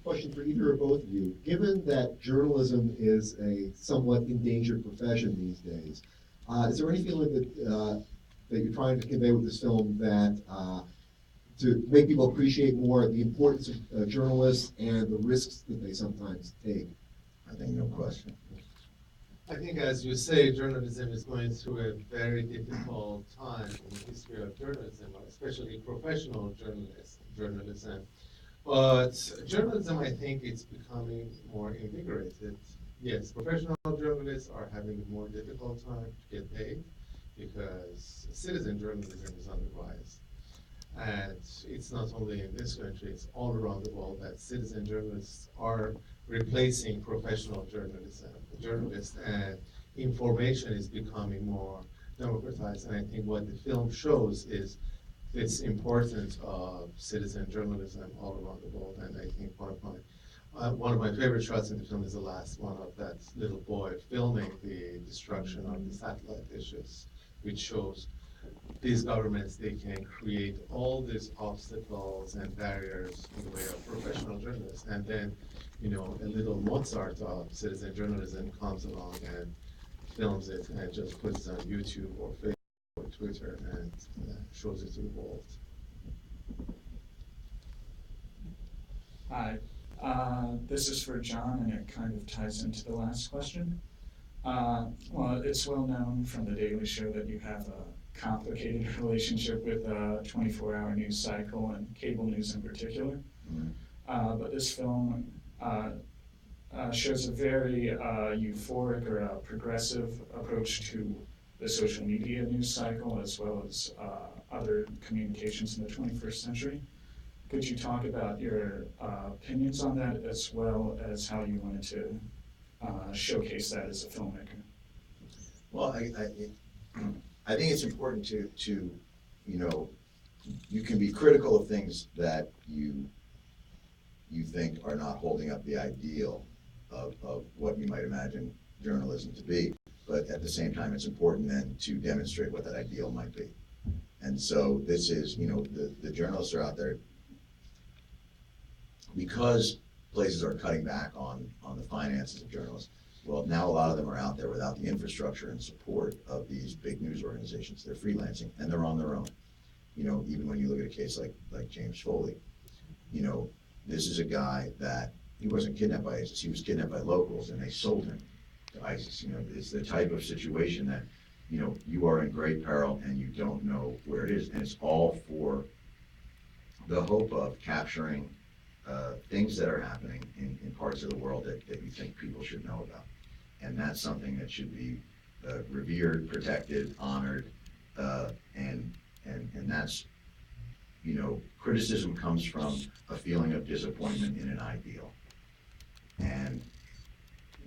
question for either or both of you. Given that journalism is a somewhat endangered profession these days, is there any feeling that you're trying to convey with this film that to make people appreciate more the importance of journalists and the risks that they sometimes take? I think no question. I think, as you say, journalism is going through a very difficult time in the history of journalism, especially professional journalism. But journalism, I think, is becoming more invigorated. Yes, professional journalists are having a more difficult time to get paid because citizen journalism is on the rise. And it's not only in this country, it's all around the world that citizen journalists are replacing professional journalists, and information is becoming more democratized. And I think what the film shows is its importance of citizen journalism all around the world. And I think one of my favorite shots in the film is the last one of that little boy filming the destruction of the satellite dishes, which shows these governments, they can create all these obstacles and barriers in the way of professional journalists. And then, a little Mozart of citizen journalism comes along and films it and just puts it on YouTube or Facebook or Twitter and shows it to the world. Hi, this is for John, and it kind of ties into the last question. Well, it's well known from The Daily Show that you have a complicated relationship with a 24-hour news cycle and cable news in particular. Mm-hmm. But this film shows a very euphoric or a progressive approach to the social media news cycle as well as other communications in the 21st century. Could you talk about your opinions on that as well as how you wanted to showcase that as a filmmaker? Well, I think it's important to you can be critical of things that you think are not holding up the ideal of what you might imagine journalism to be. But at the same time, it's important then to demonstrate what that ideal might be. And so this is, the journalists are out there because places are cutting back on the finances of journalists. Well, now a lot of them are out there without the infrastructure and support of these big news organizations. They're freelancing and they're on their own. Even when you look at a case like James Foley, this is a guy that he wasn't kidnapped by ISIS. He was kidnapped by locals and they sold him to ISIS. It's the type of situation that, you are in great peril and you don't know where it is. And it's all for the hope of capturing things that are happening in parts of the world that you think people should know about. And that's something that should be revered, protected, honored, and that's, criticism comes from a feeling of disappointment in an ideal. And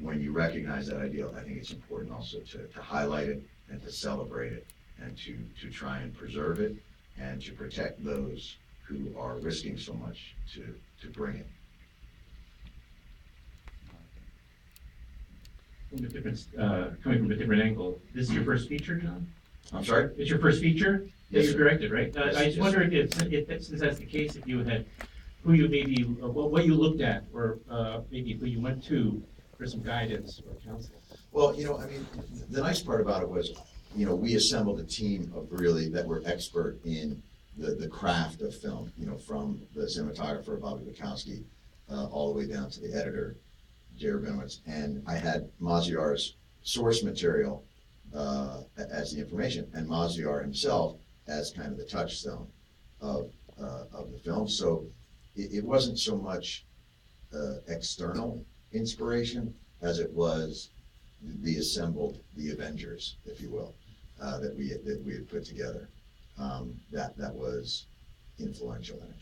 when you recognize that ideal, I think it's important also to highlight it and to celebrate it and to try and preserve it and to protect those who are risking so much to bring it. Coming from a different angle, this is your first feature, John? I'm sorry? It's your first feature that Yes, you sir. directed, right? Yes, I just yes, wonder if since that's the case, if you had, who you maybe, what you looked at, or maybe who you went to for some guidance or counsel. Well, the nice part about it was, we assembled a team of really that were expert in the craft of film, from the cinematographer, Bobby Bukowski, all the way down to the editor, Jerry Benowitz. And I had Maziar's source material as the information, and Maziar himself as kind of the touchstone of the film. So it wasn't so much external inspiration as it was the Avengers, if you will, that we had put together. That was influential in it.